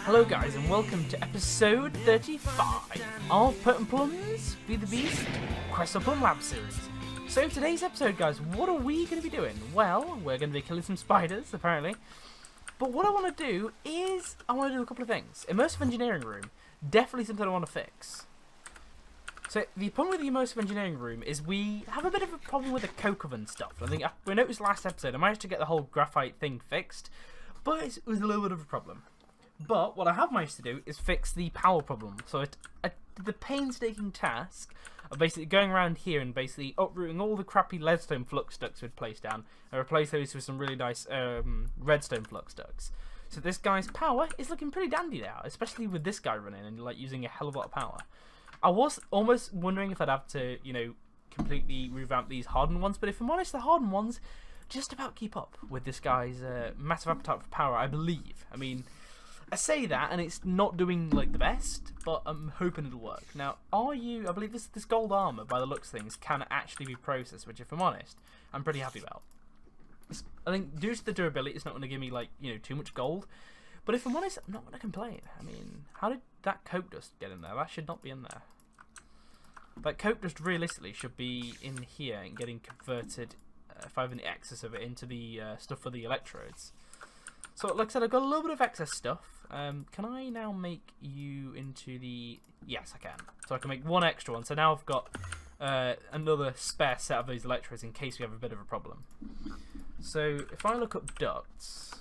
Hello guys and welcome to episode 35 of Plum's Feed the Beast Quest for Plum Lab series. So today's episode guys, what are we going to be doing? Well, we're going to be killing some spiders apparently. But what I want to do is, I want to do a couple of things. Immersive engineering room, definitely something I want to fix. So the problem with the immersive engineering room is we have a bit of a problem with the coke oven stuff. I think we noticed last episode I managed to get the whole graphite thing fixed, but it was a little bit of a problem. But what I have managed to do is fix the power problem. So I did the painstaking task of basically going around here and basically uprooting all the crappy leadstone flux ducts we'd placed down and replace those with some really nice redstone flux ducts. So this guy's power is looking pretty dandy now, especially with this guy running and like using a hell of a lot of power. I was almost wondering if I'd have to, you know, completely revamp these hardened ones, but if I'm honest, the hardened ones just about keep up with this guy's massive appetite for power, I believe. I mean, I say that, and it's not doing, like, the best, but I'm hoping it'll work. Now, I believe this gold armor, by the looks of things, can actually be processed, which, if I'm honest, I'm pretty happy about. I think, due to the durability, it's not going to give me, like, you know, too much gold. But if I'm honest, I'm not going to complain. I mean, how did that coke dust get in there? That should not be in there. That coke dust, realistically, should be in here and getting converted, if I have any excess of it, into the stuff for the electrodes. So, like I said, I've got a little bit of excess stuff. Can I now make you into the... Yes, I can. So I can make one extra one. So now I've got another spare set of those electrodes in case we have a bit of a problem. So if I look up ducts...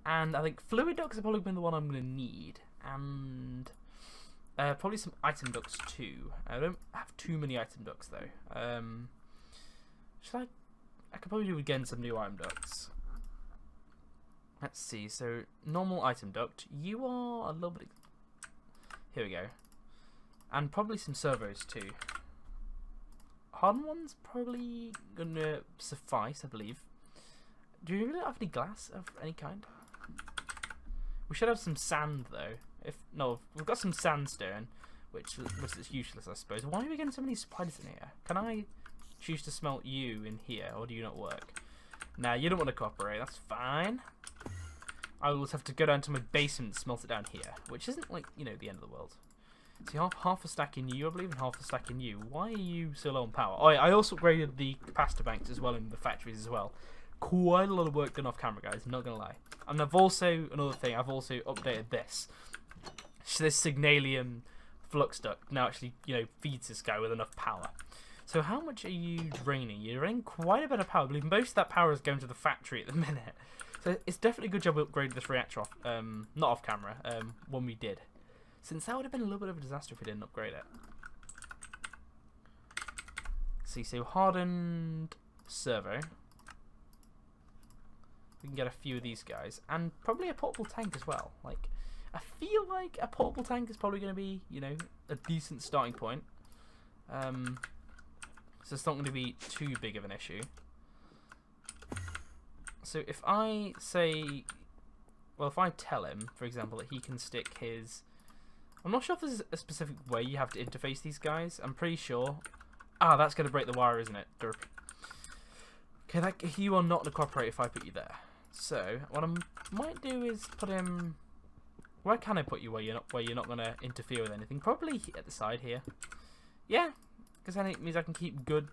And I think fluid ducts are probably been the one I'm going to need. And probably some item ducts too. I don't have too many item ducts though. Should I could probably do again some new item ducts. Let's see, so normal item duct, you are a little bit... Here we go. And probably some servos too. Hardened ones probably gonna suffice, I believe. Do you really have any glass of any kind? We should have some sand though. No, we've got some sandstone, which is useless I suppose. Why are we getting so many spiders in here? Can I choose to smelt you in here, or do you not work? Nah, you don't want to cooperate, that's fine. I will have to go down to my basement and smelt it down here, which isn't, like, you know, the end of the world. See, half a stack in you, I believe, and half a stack in you. Why are you so low on power? Oh, I also upgraded the capacitor banks as well in the factories as well. Quite a lot of work done off camera, guys, I'm not going to lie. And I've also, another thing, I've also updated this. So this Signalium flux duct now actually, you know, feeds this guy with enough power. So how much are you draining? You're draining quite a bit of power. I believe most of that power is going to the factory at the minute. So it's definitely a good job we upgraded this reactor off, not off camera, when we did. Since that would have been a little bit of a disaster if we didn't upgrade it. See, so hardened servo. We can get a few of these guys. And probably a portable tank as well. Like, I feel like a portable tank is probably going to be, you know, a decent starting point. So it's not going to be too big of an issue. So if I say, well, if I tell him, for example, that he can stick his... I'm not sure if there's a specific way you have to interface these guys. I'm pretty sure. Ah, that's going to break the wire, isn't it? Derp. Okay, you are not going to cooperate if I put you there. So what I might do is put him... Where can I put you where you're not going to interfere with anything? Probably at the side here. Yeah, because then it means I can keep good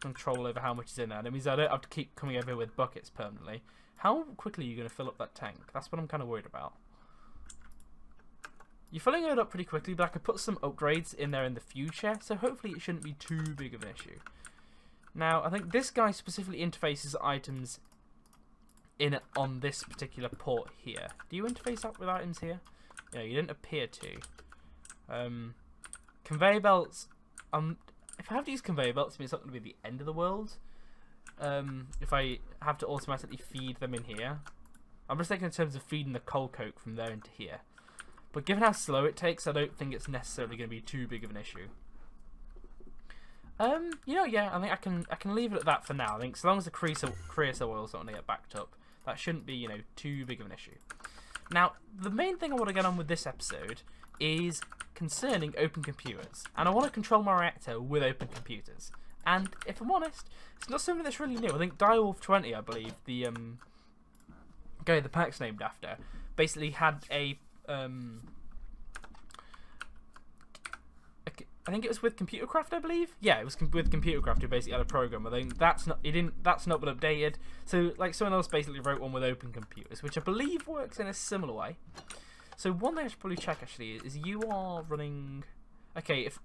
control over how much is in there. It means I don't have to keep coming over here with buckets permanently. How quickly are you going to fill up that tank? That's what I'm kind of worried about. You're filling it up pretty quickly, but I could put some upgrades in there in the future, so hopefully it shouldn't be too big of an issue. Now, I think this guy specifically interfaces items in on this particular port here. Do you interface up with items here? Yeah, you didn't appear to. Conveyor belts. If I have to use conveyor belts, it's not going to be the end of the world. If I have to automatically feed them in here. I'm just thinking in terms of feeding the coal coke from there into here. But given how slow it takes, I don't think it's necessarily going to be too big of an issue. You know, yeah, I think I can leave it at that for now. I think as long as the creosote oil's not going to get backed up, that shouldn't be, you know, too big of an issue. Now, the main thing I want to get on with this episode is concerning open computers, and I want to control my reactor with open computers. And if I'm honest, it's not something that's really new. I think Direwolf 20, I believe, the guy the pack's named after, basically had I think it was with Computercraft, I believe. Yeah, it was with Computercraft who basically had a program. I think that's not been updated. So like someone else basically wrote one with Open Computers, which I believe works in a similar way. So one thing I should probably check actually is you are running. Okay, if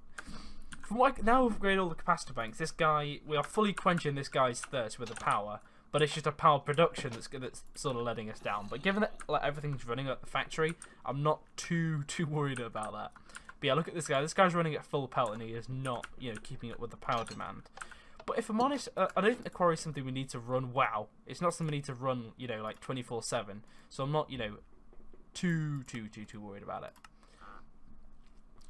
from what now we've upgraded all the capacitor banks, this guy we are fully quenching this guy's thirst with the power, but it's just a power production that's sort of letting us down. But given that like everything's running at the factory, I'm not too worried about that. But yeah, look at this guy. This guy's running at full pelt and he is not, keeping up with the power demand. But if I'm honest, I don't think the quarry is something we need to run. Wow, it's not something we need to run, like 24/7. So I'm not, too worried about it.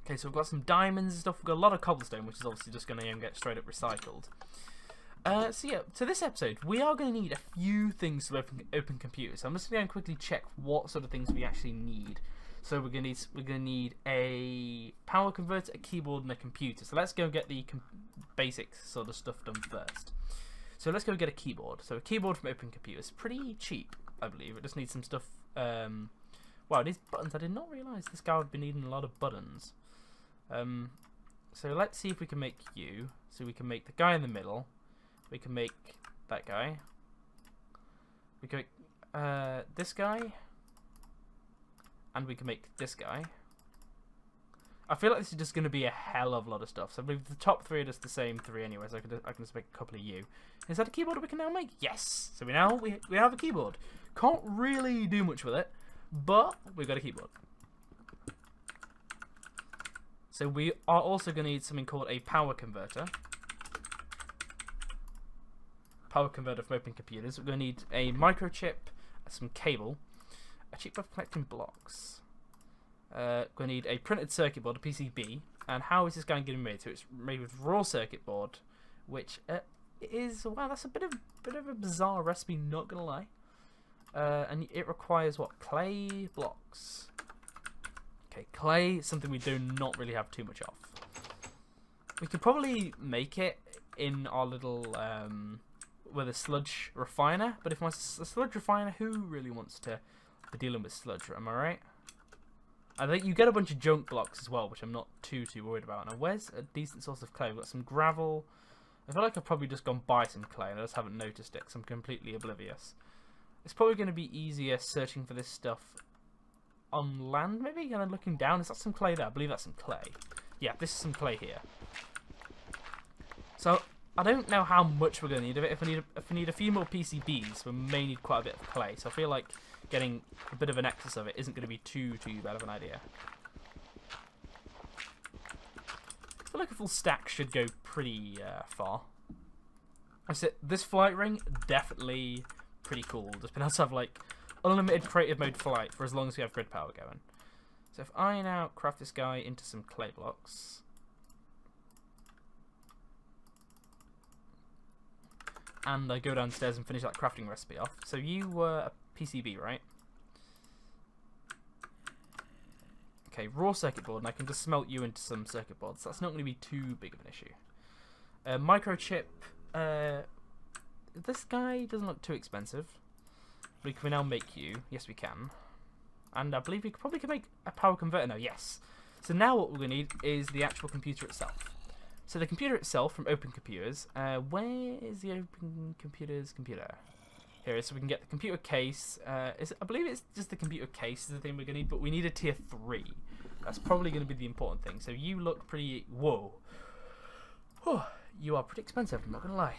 Okay, so we've got some diamonds and stuff. We've got a lot of cobblestone, which is obviously just going to get straight up recycled. So yeah, to this episode, we are going to need a few things to open computers. So I'm just going to quickly check what sort of things we actually need. So we're going to need a power converter, a keyboard, and a computer. So let's go get the basic sort of stuff done first. So let's go get a keyboard. So a keyboard from Open Computers, pretty cheap, I believe. It just needs some stuff. Wow, it needs buttons. I did not realise this guy would be needing a lot of buttons. So let's see if we can make you. So we can make the guy in the middle. We can make that guy. We can make this guy. And we can make this guy. I feel like this is just going to be a hell of a lot of stuff. So I believe the top three are just the same three anyway. So I can just make a couple of you. Is that a keyboard we can now make? Yes. So we have a keyboard. Can't really do much with it, but we've got a keyboard. So we are also going to need something called a power converter. Power converter from Open Computers. We're going to need a microchip, some cable. A chip for collecting blocks. Going to need a printed circuit board, a PCB. And how is this going to get made? So it's made with raw circuit board, which is that's a bit of a bizarre recipe. Not gonna lie. And it requires what? Clay blocks. Okay, clay is something we do not really have too much of. We could probably make it in our little with a sludge refiner. But if my sludge refiner, who really wants to? Dealing with sludge, am I right? I think you get a bunch of junk blocks as well, which I'm not too worried about. Now, where's a decent source of clay? We've got some gravel. I feel like I've probably just gone buy some clay and I just haven't noticed it because I'm completely oblivious. It's probably going to be easier searching for this stuff on land, maybe? And then looking down. Is that some clay there? I believe that's some clay. Yeah, this is some clay here. So, I don't know how much we're going to need of it. If we need a few more PCBs, we may need quite a bit of clay. So I feel like getting a bit of an excess of it isn't going to be too bad of an idea. I feel like a full stack should go pretty far. I said this flight ring, definitely pretty cool. Just been able to have like unlimited creative mode flight for as long as we have grid power going. So if I now craft this guy into some clay blocks. And I go downstairs and finish that crafting recipe off. So you were a PCB, right? Okay, raw circuit board, and I can just smelt you into some circuit boards. So that's not going to be too big of an issue. Microchip. This guy doesn't look too expensive. But can we now make you? Yes, we can. And I believe we probably can make a power converter now. Yes. So now what we're going to need is the actual computer itself. So the computer itself from Open Computers. Where is the Open Computers computer? Here it is. So we can get the computer case. I believe it's just the computer case is the thing we're going to need, but we need a tier 3. That's probably going to be the important thing. So you look pretty... Whoa. Oh, you are pretty expensive, I'm not going to lie.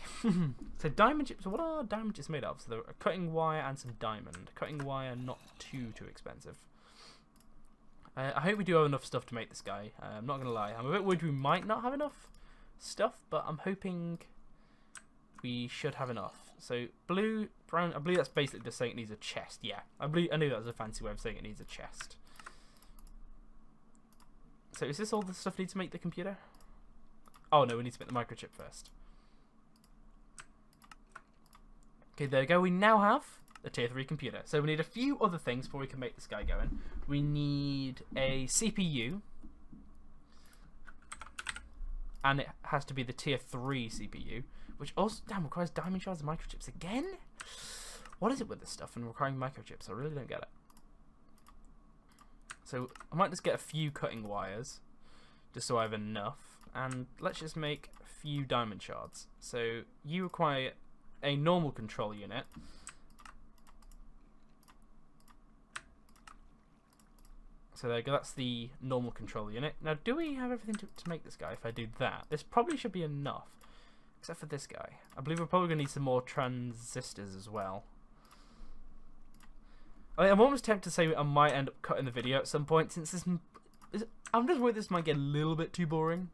So diamond chips. So what are diamond chips made of? So they're a cutting wire and some diamond. Cutting wire, not too expensive. I hope we do have enough stuff to make this guy. I'm not going to lie. I'm a bit worried we might not have enough stuff, but I'm hoping we should have enough. So blue, brown, I believe that's basically just saying it needs a chest. Yeah, I knew that was a fancy way of saying it needs a chest. So is this all the stuff we need to make the computer? Oh no, we need to make the microchip first. Okay, there we go. We now have a tier 3 computer. So we need a few other things before we can make this guy going. We need a CPU. And it has to be the tier 3 CPU. Which also, damn, requires diamond shards and microchips again? What is it with this stuff and requiring microchips? I really don't get it. So I might just get a few cutting wires, just so I have enough. And let's just make a few diamond shards. So you require a normal control unit. So there you go, that's the normal control unit. Now, do we have everything to make this guy? If I do that, this probably should be enough. Except for this guy. I believe we're probably going to need some more transistors as well. I'm almost tempted to say I might end up cutting the video at some point, since this... I'm just worried this might get a little bit too boring.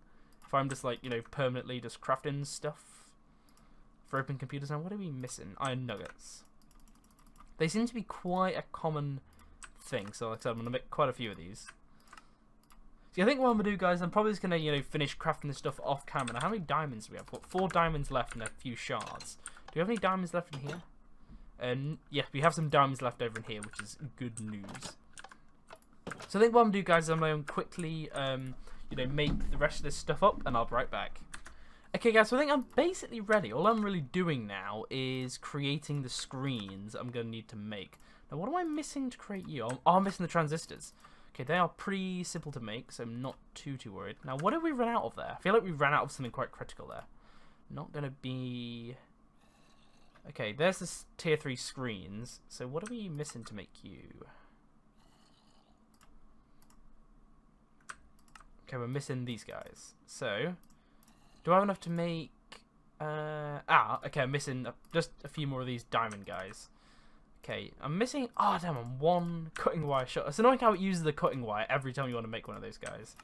If I'm just, like, you know, permanently just crafting stuff for open computers. Now, what are we missing? Iron nuggets. They seem to be quite a common thing, so like I said, I'm going to make quite a few of these. See, I think what I'm going to do, guys, I'm probably just going to, you know, finish crafting this stuff off camera. Now, how many diamonds do we have? We've got 4 diamonds left and a few shards. Do we have any diamonds left in here? Yeah, we have some diamonds left over in here, which is good news. So I think what I'm going to do, guys, is I'm going to quickly, you know, make the rest of this stuff up, and I'll be right back. Okay, guys, so I think I'm basically ready. All I'm really doing now is creating the screens I'm going to need to make. Now, what am I missing to create you? Oh, I'm missing the transistors. Okay, they are pretty simple to make, so I'm not too worried. Now, what did we run out of there? I feel like we ran out of something quite critical there. Not going to be... Okay, there's this tier 3 screens. So what are we missing to make you? Okay, we're missing these guys. So, do I have enough to make... okay, I'm missing just a few more of these diamond guys. Okay, I'm missing... Oh, damn, I'm 1 cutting wire shot. It's annoying how it uses the cutting wire every time you want to make one of those guys.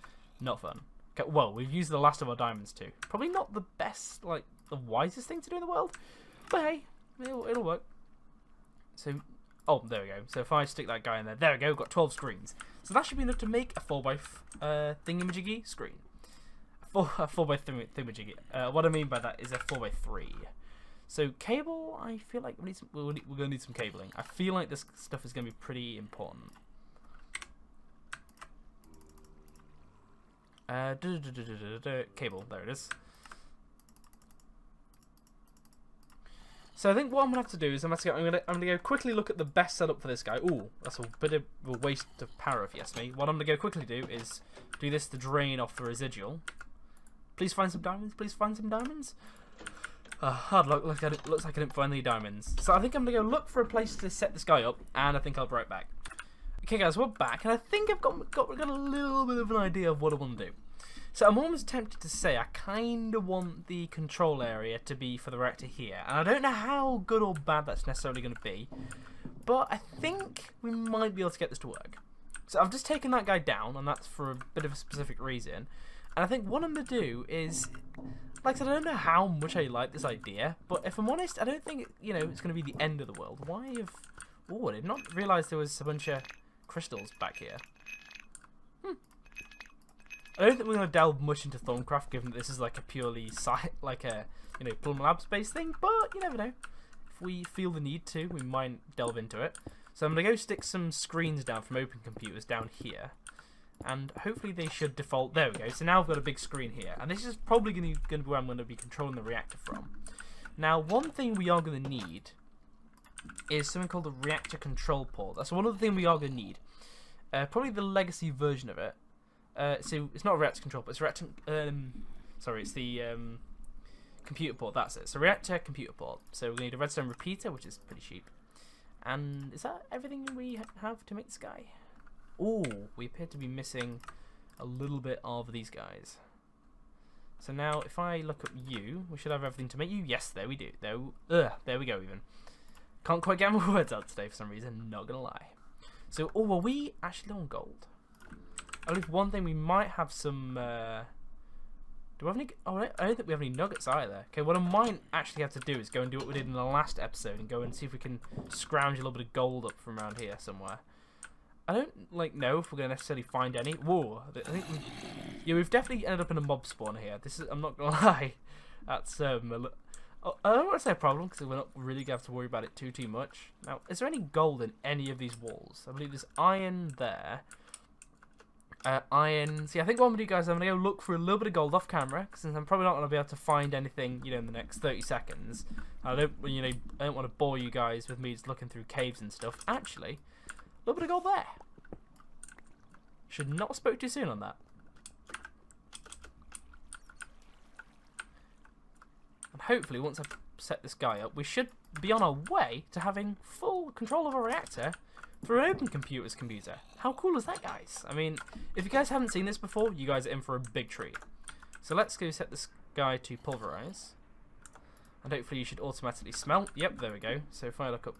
Not fun. Okay, well, we've used the last of our diamonds too. Probably not the best, like, the wisest thing to do in the world. But hey, it'll work. So, oh, there we go. So if I stick that guy in there we go, we've got 12 screens. So that should be enough to make a 4x thingamajiggy screen. A 4x thingamajiggy. What I mean by that is a 4x3. So cable, I feel like we're going to need some cabling. I feel like this stuff is going to be pretty important. Cable, there it is. So I think what I'm gonna have to do is I'm gonna go quickly look at the best setup for this guy. Ooh, that's a bit of a waste of power if you ask me. What I'm gonna go quickly do is do this to drain off the residual. Please find some diamonds. Please find some diamonds. Hard luck. Look at it. Looks like I didn't find any diamonds. So I think I'm gonna go look for a place to set this guy up, and I think I'll be right back. Okay, guys, we're back, and I think I've got a little bit of an idea of what I want to do. So I'm almost tempted to say I kind of want the control area to be for the reactor here. And I don't know how good or bad that's necessarily going to be. But I think we might be able to get this to work. So I've just taken that guy down, and that's for a bit of a specific reason. And I think what I'm going to do is... Like I said, I don't know how much I like this idea. But if I'm honest, I don't think, you know, it's going to be the end of the world. Why have... Oh, I did not realise there was a bunch of crystals back here. I don't think we're going to delve much into Thorncraft, given that this is like a purely Plum Labs based thing, but you never know. If we feel the need to, we might delve into it. So I'm going to go stick some screens down from Open Computers down here, and hopefully they should default. There we go. So now I've got a big screen here, and this is probably going to be where I'm going to be controlling the reactor from. Now, one thing we are going to need is something called the reactor control port. That's one of the things we are going to need. Probably the legacy version of it. So it's not a reactor control, but it's reactor. Sorry, it's the computer port. That's it. So reactor computer port. So we need a redstone repeater, which is pretty cheap. And is that everything we have to make this guy? Oh, we appear to be missing a little bit of these guys. So now, if I look at you, we should have everything to make you. Yes, there we do. There we go. Even can't quite get my words out today for some reason. Not gonna lie. So, oh, are we actually low on gold? I believe one thing we might have some. Do we have any? Oh, I don't think we have any nuggets either. Okay, what I might actually have to do is go and do what we did in the last episode and go and see if we can scrounge a little bit of gold up from around here somewhere. I don't know if we're gonna necessarily find any. Whoa! I think we've definitely ended up in a mob spawner here. This is. I'm not gonna lie. That's I don't want to say a problem because we're not really gonna have to worry about it too much. Now, is there any gold in any of these walls? I believe there's iron there. Iron. See, I think what I'm going to do, guys, I'm going to go look for a little bit of gold off camera, since I'm probably not going to be able to find anything, in the next 30 seconds. I don't want to bore you guys with me just looking through caves and stuff. Actually, a little bit of gold there. Should not have spoke too soon on that. And hopefully, once I've set this guy up, we should be on our way to having full control of our reactor through an open computer. How cool is that, guys? I mean, if you guys haven't seen this before, you guys are in for a big treat. So let's go set this guy to pulverize. And hopefully you should automatically smelt. Yep, there we go. So if I look up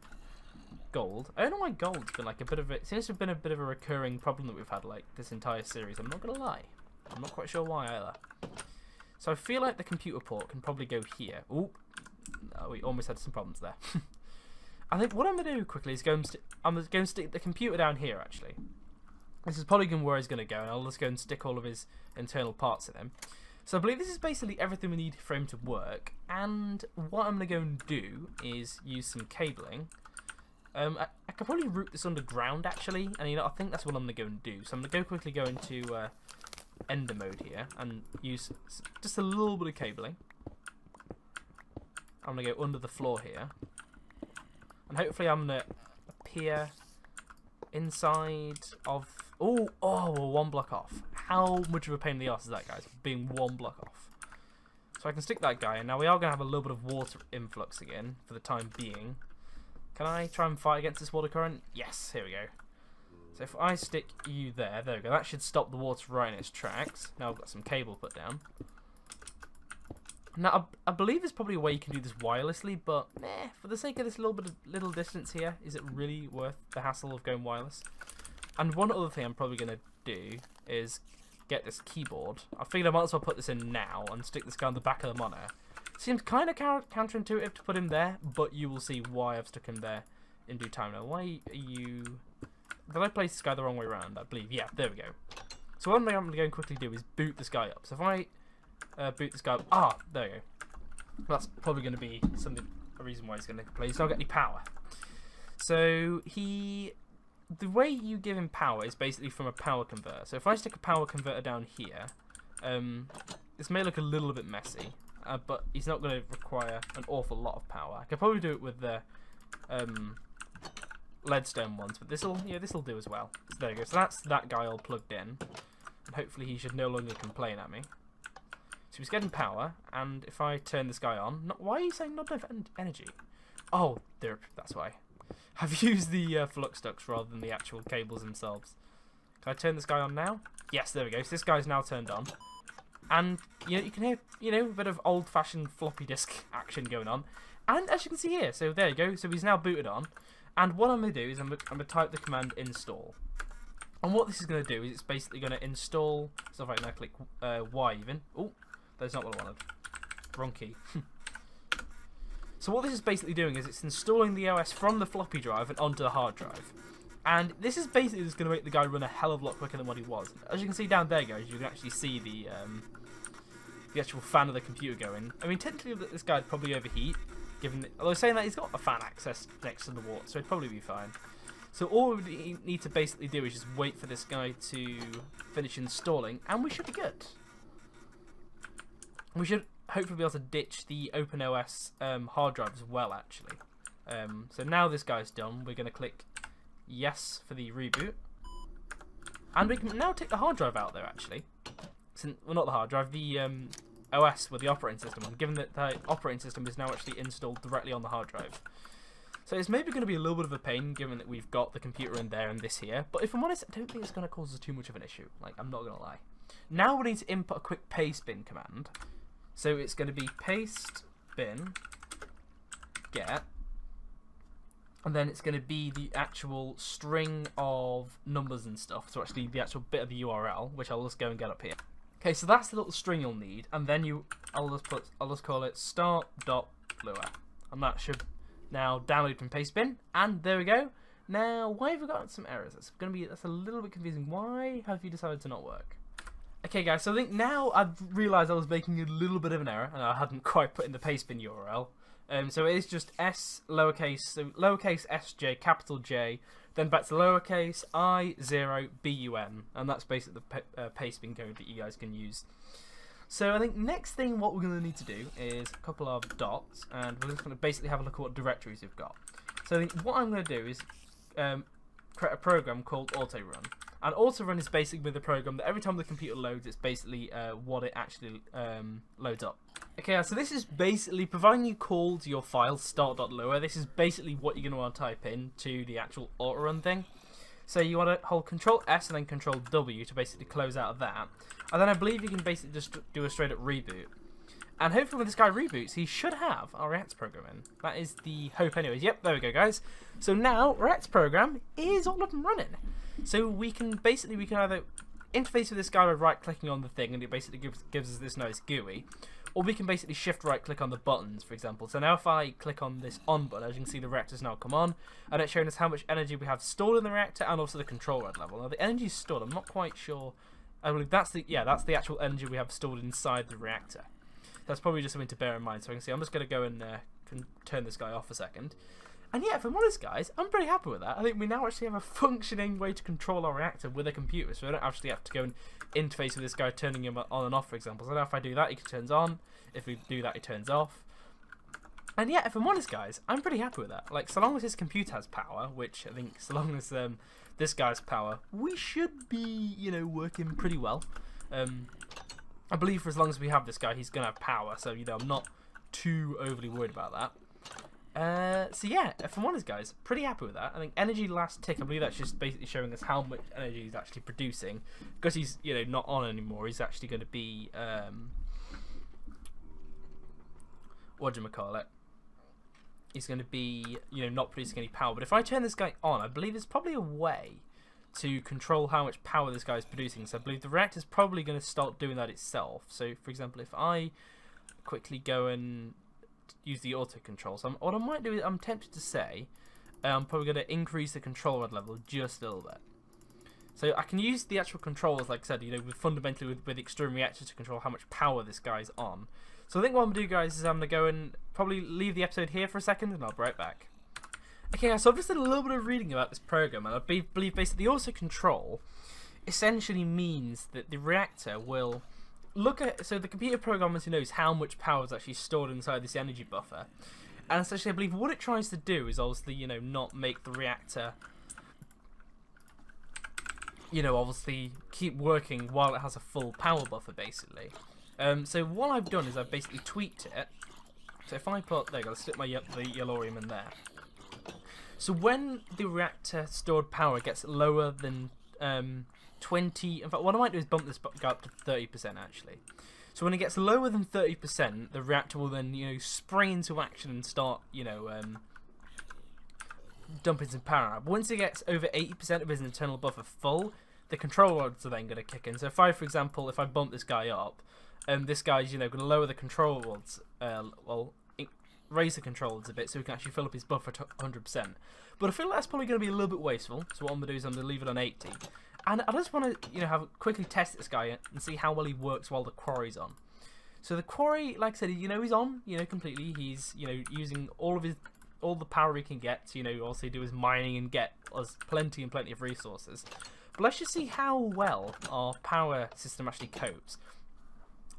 gold, I don't know why gold's been like a bit of it. Seems to have been a bit of a recurring problem that we've had like this entire series. I'm not gonna lie. I'm not quite sure why either. So I feel like the computer port can probably go here. Ooh, no, we almost had some problems there. I think what I'm going to do quickly is I'm going to stick the computer down here, actually. This is probably where he's going to go, and I'll just go and stick all of his internal parts in him. So I believe this is basically everything we need for him to work, and what I'm going to go and do is use some cabling. I could probably route this underground, actually, and I think that's what I'm going to go and do. So I'm going to quickly go into Ender mode here, and use just a little bit of cabling. I'm going to go under the floor here. And hopefully I'm going to appear inside of... Oh, we're one block off. How much of a pain in the arse is that, guys? Being one block off. So I can stick that guy in. Now we are going to have a little bit of water influx again for the time being. Can I try and fight against this water current? Yes, here we go. So if I stick you there we go. That should stop the water right in its tracks. Now I've got some cable put down. Now, I believe there's probably a way you can do this wirelessly, but for the sake of this little distance here, is it really worth the hassle of going wireless? And one other thing I'm probably going to do is get this keyboard. I figured I might as well put this in now and stick this guy on the back of the monitor. Seems kind of counterintuitive to put him there, but you will see why I've stuck him there in due time. Now, why are you... Did I place this guy the wrong way around? I believe. Yeah, there we go. So one thing I'm going to go and quickly do is boot this guy up. So if I... boot this guy up. Ah, there we go. That's probably going to be a reason why he's going to play. He's not got any power. So the way you give him power is basically from a power converter. So if I stick a power converter down here, this may look a little bit messy, but he's not going to require an awful lot of power. I could probably do it with the leadstone ones, but this'll do as well. So there you go. So that's that guy all plugged in, and hopefully he should no longer complain at me. So he's getting power, and if I turn this guy on... why are you saying not enough energy? Oh, that's why. I've used the flux ducts rather than the actual cables themselves. Can I turn this guy on now? Yes, there we go. So this guy's now turned on. And, you can hear, a bit of old-fashioned floppy disk action going on. And as you can see here, so there you go. So he's now booted on. And what I'm going to do is I'm going to type the command install. And what this is going to do is it's basically going to install... So if I now click Y even... Oh, that's not what I wanted. Wrong key. So what this is basically doing is it's installing the OS from the floppy drive and onto the hard drive. And this is basically just going to make the guy run a hell of a lot quicker than what he was. As you can see down there, guys, you can actually see the actual fan of the computer going. I mean, technically this guy'd probably overheat, although saying that he's got a fan access next to the water, so it'd probably be fine. So all we need to basically do is just wait for this guy to finish installing, and we should be good. We should hopefully be able to ditch the OpenOS hard drive as well, actually. So now this guy's done, we're going to click yes for the reboot. And we can now take the hard drive out there, actually. Well, not the hard drive, the OS with the operating system on, given that the operating system is now actually installed directly on the hard drive. So it's maybe going to be a little bit of a pain, given that we've got the computer in there and this here. But if I'm honest, I don't think it's going to cause us too much of an issue. Like, I'm not going to lie. Now we need to input a quick paste bin command. So it's going to be paste bin get, and then it's going to be the actual string of numbers and stuff. So actually the actual bit of the URL, which I'll just go and get up here. Okay, so that's the little string you'll need, and then I'll just call it start.lua, and that should now download from paste bin. And there we go. Now, why have we got some errors? That's a little bit confusing. Why have you decided to not work? Okay, guys, so I think now I've realised I was making a little bit of an error, and I hadn't quite put in the paste bin URL. So it is just lowercase sj, capital J, then back to lowercase I0BUN, and that's basically the pastebin code that you guys can use. So I think next thing what we're going to need to do is a couple of dots, and we're just going to basically have a look at what directories we've got. So I think what I'm going to do is create a program called autorun. And autorun is basically the program that every time the computer loads, it's basically what it actually loads up. Okay, so this is basically providing you call to your file start.lower. This is basically what you're going to want to type in to the actual autorun thing. So you want to hold Control S and then Control W to basically close out of that. And then I believe you can basically just do a straight up reboot. And hopefully when this guy reboots, he should have our Reactor program in. That is the hope anyways. Yep, there we go, guys. So now Reactor program is all up and running. So we can either interface with this guy by right clicking on the thing, and it basically gives us this nice GUI. Or we can basically shift right click on the buttons, for example. So now if I click on this on button, as you can see the reactor's now come on, and it's showing us how much energy we have stored in the reactor and also the control rod level. Now the energy stored, I'm not quite sure. I believe that's the actual energy we have stored inside the reactor. That's probably just something to bear in mind. So I can see I'm just going to go and turn this guy off a second. And yeah, if I'm honest, guys, I'm pretty happy with that. I think we now actually have a functioning way to control our reactor with a computer, so I don't actually have to go and interface with this guy turning him on and off, for example. So now if I do that, he turns on. If we do that, he turns off. And yeah, if I'm honest, guys, I'm pretty happy with that. Like, so long as his computer has power, which I think so long as this guy's power, we should be, working pretty well. I believe for as long as we have this guy, he's going to have power, so, I'm not too overly worried about that. So yeah, if I'm honest, guys, pretty happy with that. I think energy last tick, I believe that's just basically showing us how much energy he's actually producing. Because he's, not on anymore, he's actually going to be, whatchamacallit? He's going to be, not producing any power. But if I turn this guy on, I believe there's probably a way to control how much power this guy is producing. So I believe the reactor's probably going to start doing that itself. So, for example, if I quickly go and use the auto control. So what I might do is, I'm tempted to say, I'm probably going to increase the control rod level just a little bit. So I can use the actual controls, like I said, fundamentally with Extreme Reactor to control how much power this guy's on. So I think what I'm going to do, guys, is I'm going to go and probably leave the episode here for a second, and I'll be right back. Okay, so I've just done a little bit of reading about this program, and I believe basically the auto control essentially means that the reactor will look at, so the computer program knows how much power is actually stored inside this energy buffer, and essentially I believe what it tries to do is obviously not make the reactor obviously keep working while it has a full power buffer basically. So what I've done is I've basically tweaked it. So if I put, there you go, let's stick the yellorium in there. So when the reactor stored power gets lower than 20, in fact what I might do is bump this guy up to 30% actually. So when it gets lower than 30%, the reactor will then spring into action and start dumping some power out. But once it gets over 80% of his internal buffer full, the control rods are then going to kick in. So if I, for example, if I bump this guy up, this guy's going to lower the control rods, raise the control rods a bit so we can actually fill up his buffer to 100%. But I feel that's probably going to be a little bit wasteful. So what I'm going to do is I'm going to leave it on 80. And I just want to quickly test this guy and see how well he works while the quarry's on. So the quarry, like I said, he's on, completely. He's using all the power he can get to also do his mining and get us plenty of resources. But let's just see how well our power system actually copes.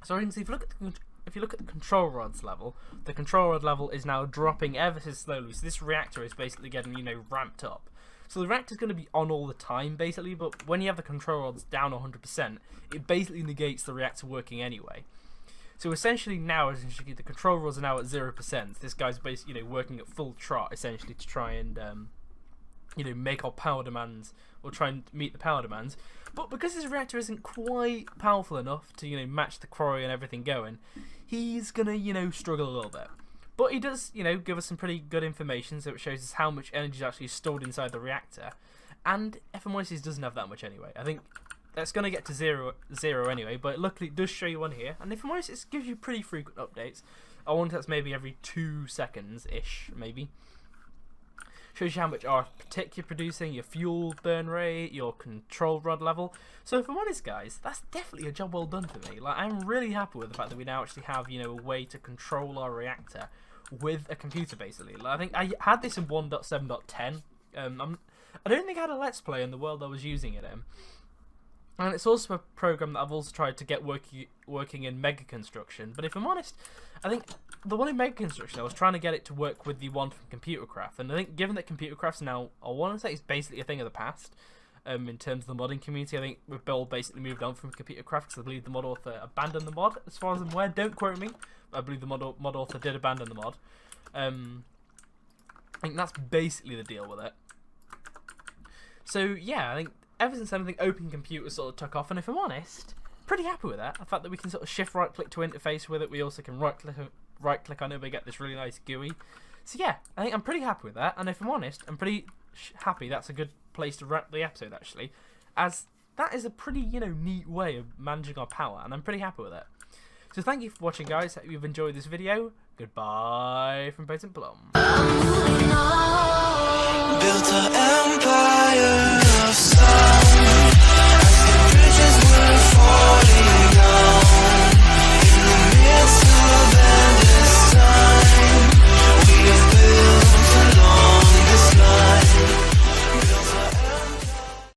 So you can see if you look at the control rods level, the control rod level is now dropping ever so slowly. So this reactor is basically getting ramped up. So the reactor's going to be on all the time basically, but when you have the control rods down 100%, it basically negates the reactor working anyway. So essentially now, the control rods are now at 0%. This guy's basically working at full trot essentially to try and make our power demands, or try and meet the power demands. But because his reactor isn't quite powerful enough to match the quarry and everything going, he's gonna struggle a little bit. But he does give us some pretty good information, so it shows us how much energy is actually stored inside the reactor. And if I'm honest, he doesn't have that much anyway. I think that's going to get to zero anyway, but luckily it does show you one here. And if I'm honest, it gives you pretty frequent updates. I wonder if that's maybe every 2 seconds-ish, maybe. Shows you how much RF you're producing, your fuel burn rate, your control rod level. So if I'm honest, guys, that's definitely a job well done for me. Like, I'm really happy with the fact that we now actually have, a way to control our reactor with a computer, basically. Like, I think I had this in 1.7.10. I don't think I had a Let's Play in the world I was using it in. And it's also a program that I've also tried to get working in Mega Construction. But if I'm honest, I think the one in Mega Construction, I was trying to get it to work with the one from Computercraft. And I think given that Computercraft's now, I want to say it's basically a thing of the past, in terms of the modding community, I think we've all basically moved on from Computercraft because I believe the mod author abandoned the mod, as far as I'm aware. Don't quote me. I believe the mod author did abandon the mod. I think that's basically the deal with it. So yeah, I think ever since anything Open Computer sort of took off, and if I'm honest, pretty happy with that. The fact that we can sort of shift right click to interface with it, we also can right click on it, we get this really nice GUI. So yeah, I think I'm pretty happy with that, and if I'm honest, I'm pretty happy that's a good place to wrap the episode actually, as that is a pretty, you know, neat way of managing our power, and I'm pretty happy with it. So thank you for watching, guys. Hope you've enjoyed this video. Goodbye from Plum.